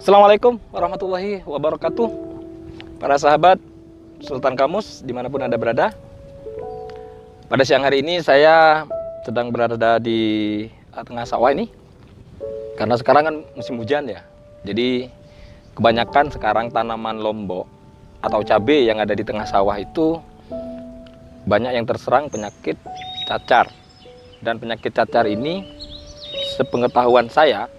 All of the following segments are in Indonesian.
Assalamualaikum warahmatullahi wabarakatuh. Para sahabat Sultan Kamus dimanapun Anda berada. Pada siang hari ini saya sedang berada di tengah sawah ini. Karena sekarang kan musim hujan ya. Jadi kebanyakan sekarang tanaman lombok atau cabai yang ada di tengah sawah itu banyak yang terserang penyakit cacar. Dan penyakit cacar ini sepengetahuan saya,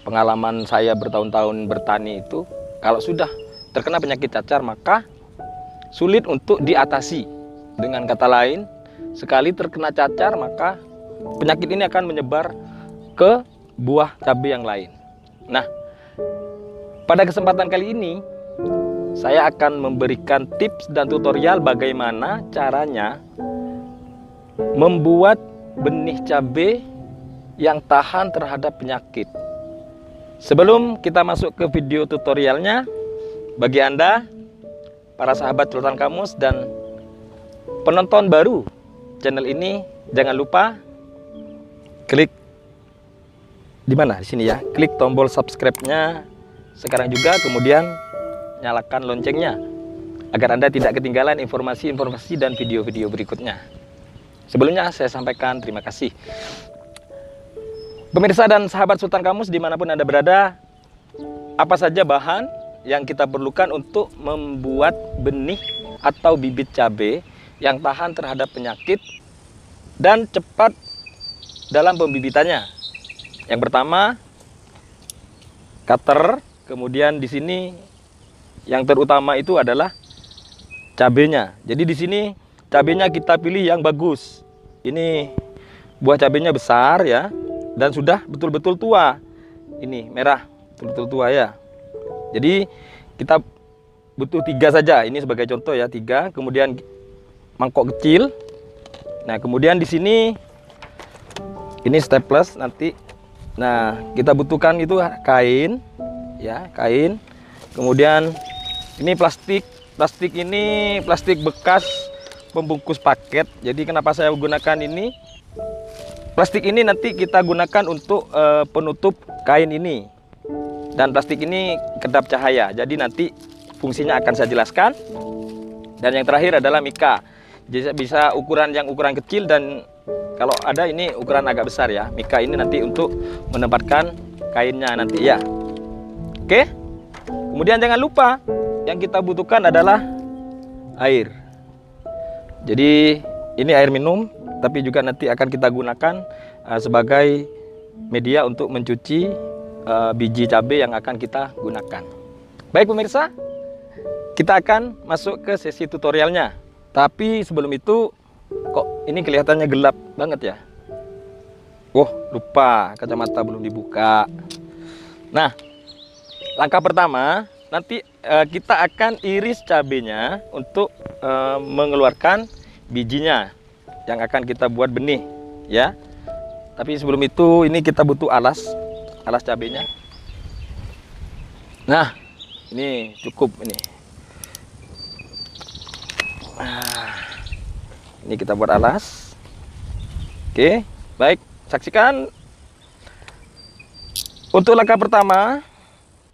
pengalaman saya bertahun-tahun bertani itu, kalau sudah terkena penyakit cacar maka sulit untuk diatasi. Dengan kata lain, sekali terkena cacar maka penyakit ini akan menyebar ke buah cabai yang lain. Nah, pada kesempatan kali ini saya akan memberikan tips dan tutorial bagaimana caranya membuat benih cabai yang tahan terhadap penyakit. Sebelum kita masuk ke video tutorialnya, bagi Anda, para sahabat Sultan Kamus dan penonton baru channel ini, jangan lupa klik di mana? Di sini ya. Klik tombol subscribe-nya sekarang juga, kemudian nyalakan loncengnya agar Anda tidak ketinggalan informasi-informasi dan video-video berikutnya. Sebelumnya saya sampaikan terima kasih. Pemirsa dan sahabat Sultan Kamus dimanapun Anda berada, apa saja bahan yang kita perlukan untuk membuat benih atau bibit cabai yang tahan terhadap penyakit dan cepat dalam pembibitannya. Yang pertama, cutter. Kemudian di sini yang terutama itu adalah cabenya. Jadi di sini cabenya kita pilih yang bagus. Ini buah cabenya besar ya, dan sudah betul-betul tua. Ini merah, betul-betul tua ya. Jadi kita butuh 3 saja. Ini sebagai contoh ya, 3. Kemudian mangkok kecil. Nah, kemudian di sini ini staples nanti. Nah, kita butuhkan itu kain ya, kain. Kemudian ini plastik. Plastik ini plastik bekas pembungkus paket. Jadi kenapa saya gunakan ini? Plastik ini nanti kita gunakan untuk penutup kain ini. Dan plastik ini kedap cahaya. Jadi nanti fungsinya akan saya jelaskan. Dan yang terakhir adalah mika. Jadi bisa ukuran kecil, dan kalau ada ini ukuran agak besar ya. Mika ini nanti untuk menempatkan kainnya nanti ya. Oke. Kemudian jangan lupa yang kita butuhkan adalah air. Jadi ini air minum, tapi juga nanti akan kita gunakan sebagai media untuk mencuci biji cabai yang akan kita gunakan. Baik pemirsa, kita akan masuk ke sesi tutorialnya. Tapi sebelum itu, kok ini kelihatannya gelap banget ya? Oh, lupa kacamata belum dibuka. Nah, langkah pertama nanti kita akan iris cabenya untuk mengeluarkan bijinya yang akan kita buat benih ya. Tapi sebelum itu ini kita butuh alas cabenya. Nah, ini cukup ini. Nah, ini kita buat alas. Oke, baik, saksikan. Untuk langkah pertama,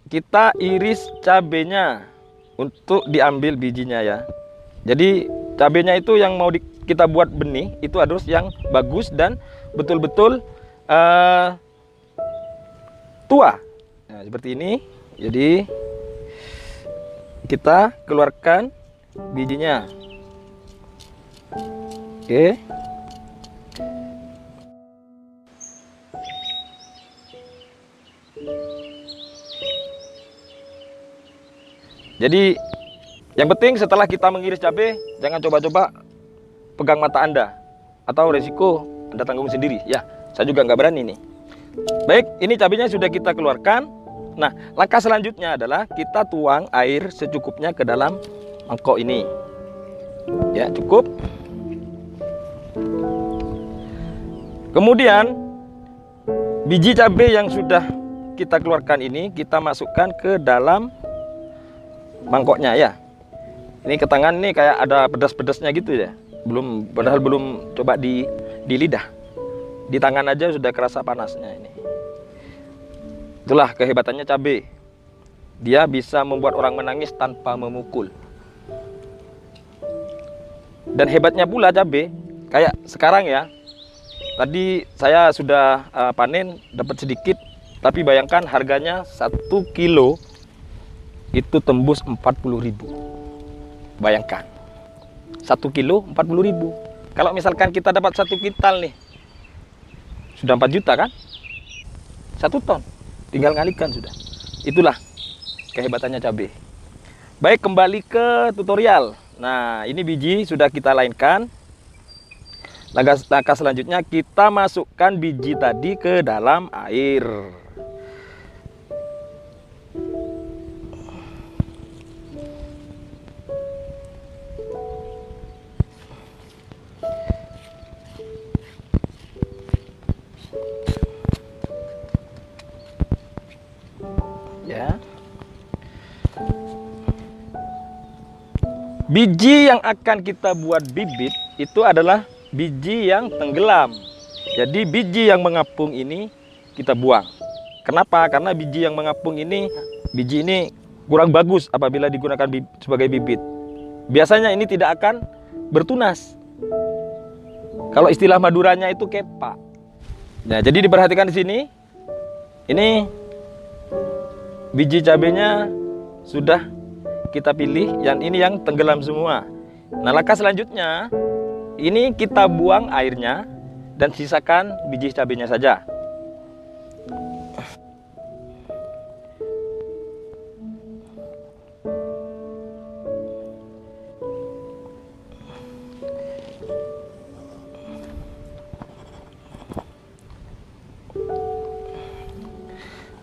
kita iris cabenya untuk diambil bijinya ya. Jadi cabenya itu yang mau kita buat benih itu harus yang bagus dan betul-betul tua. Nah, seperti ini. Jadi kita keluarkan bijinya. Oke. Jadi yang penting setelah kita mengiris cabai, jangan coba-coba pegang mata Anda, atau resiko Anda tanggung sendiri ya. Saya juga nggak berani nih. Baik, ini cabainya sudah kita keluarkan. Nah, langkah selanjutnya adalah kita tuang air secukupnya ke dalam mangkok ini. Ya, cukup. Kemudian biji cabai yang sudah kita keluarkan ini kita masukkan ke dalam mangkoknya ya. Ini ke tangan nih kayak ada pedas-pedasnya gitu ya. Padahal belum coba di lidah. Di tangan aja sudah kerasa panasnya ini. Itulah kehebatannya cabai. Dia bisa membuat orang menangis tanpa memukul. Dan hebatnya pula cabai, kayak sekarang ya. Tadi saya sudah panen dapat sedikit, tapi bayangkan harganya 1 kilo itu tembus 40.000. Bayangkan 1 kilo 40.000. Kalau misalkan kita dapat 1 kintal nih, sudah 4 juta kan? 1 ton, tinggal ngalikan sudah. Itulah kehebatannya cabai. Baik, kembali ke tutorial. Nah, ini biji sudah kita lainkan. Langkah selanjutnya kita masukkan biji tadi ke dalam air. Ya. Biji yang akan kita buat bibit itu adalah biji yang tenggelam. Jadi biji yang mengapung ini kita buang. Kenapa? Karena biji yang mengapung ini, biji ini kurang bagus apabila digunakan sebagai bibit. Biasanya ini tidak akan bertunas. Kalau istilah Maduranya itu kepa. Nah, jadi diperhatikan di sini. Ini biji cabenya sudah kita pilih, yang ini yang tenggelam semua. Nah, langkah selanjutnya ini kita buang airnya dan sisakan biji cabenya saja.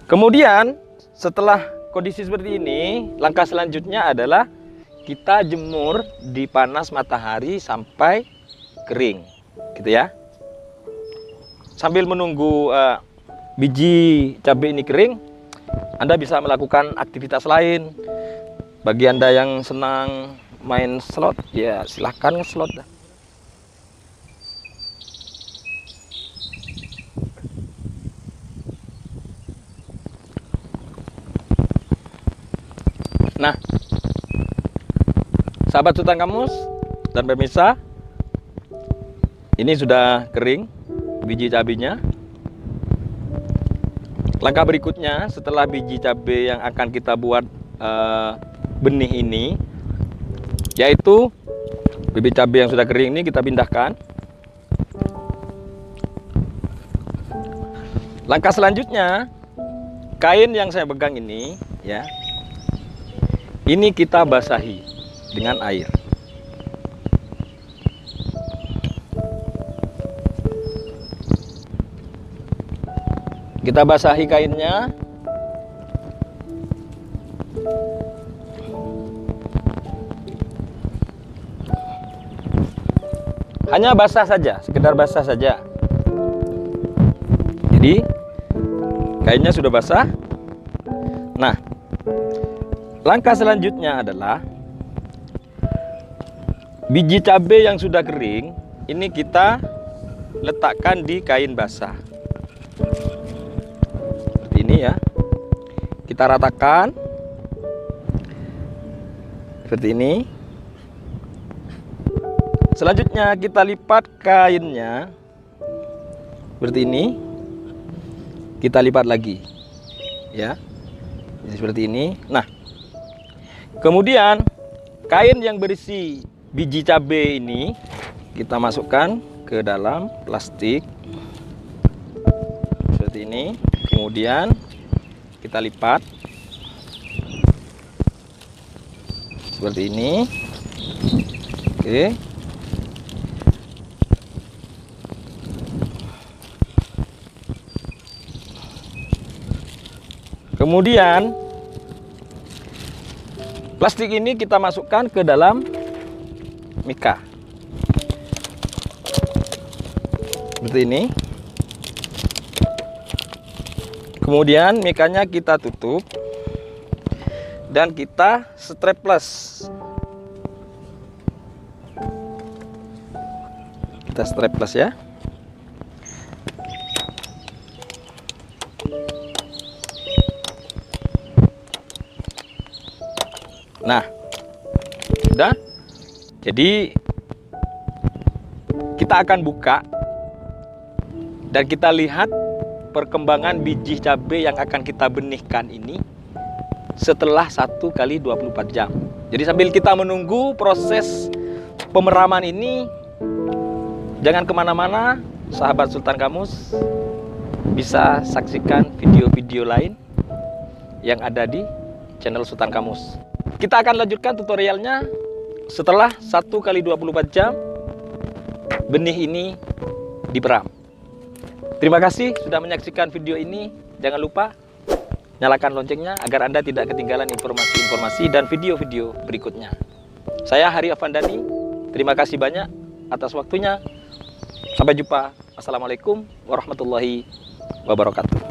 Kemudian setelah kondisi seperti ini, langkah selanjutnya adalah kita jemur di panas matahari sampai kering, gitu ya. Sambil menunggu biji cabai ini kering, Anda bisa melakukan aktivitas lain. Bagi Anda yang senang main slot, ya silahkan nge-slot. Nah, sahabat Hutan Kamus dan pemirsa, ini sudah kering biji cabenya. Langkah berikutnya setelah biji cabai yang akan kita buat benih ini, yaitu bibit cabai yang sudah kering ini kita pindahkan. Langkah selanjutnya, kain yang saya pegang ini, ya, ini kita basahi dengan air. Kita basahi kainnya. Hanya basah saja, sekedar basah saja. Jadi kainnya sudah basah. Nah, langkah selanjutnya adalah biji cabai yang sudah kering ini kita letakkan di kain basah. Seperti ini ya. Kita ratakan. Seperti ini. Selanjutnya kita lipat kainnya. Seperti ini. Kita lipat lagi. Ya. Jadi seperti ini. Nah, kemudian kain yang berisi biji cabai ini kita masukkan ke dalam plastik seperti ini. Kemudian kita lipat seperti ini. Oke. Kemudian plastik ini kita masukkan ke dalam mika. Seperti ini. Kemudian mikanya kita tutup dan kita strapless. Kita strapless ya. Nah, sudah. Jadi kita akan buka dan kita lihat perkembangan biji cabai yang akan kita benihkan ini setelah 1 kali 24 jam. Jadi sambil kita menunggu proses pemeraman ini, jangan kemana-mana, sahabat Sultan Kamus, bisa saksikan video-video lain yang ada di channel Sultan Kamus. Kita akan lanjutkan tutorialnya setelah 1 kali 24 jam benih ini diperam. Terima kasih sudah menyaksikan video ini. Jangan lupa nyalakan loncengnya agar Anda tidak ketinggalan informasi-informasi dan video-video berikutnya. Saya Hari Afandani, terima kasih banyak atas waktunya. Sampai jumpa. Assalamualaikum warahmatullahi wabarakatuh.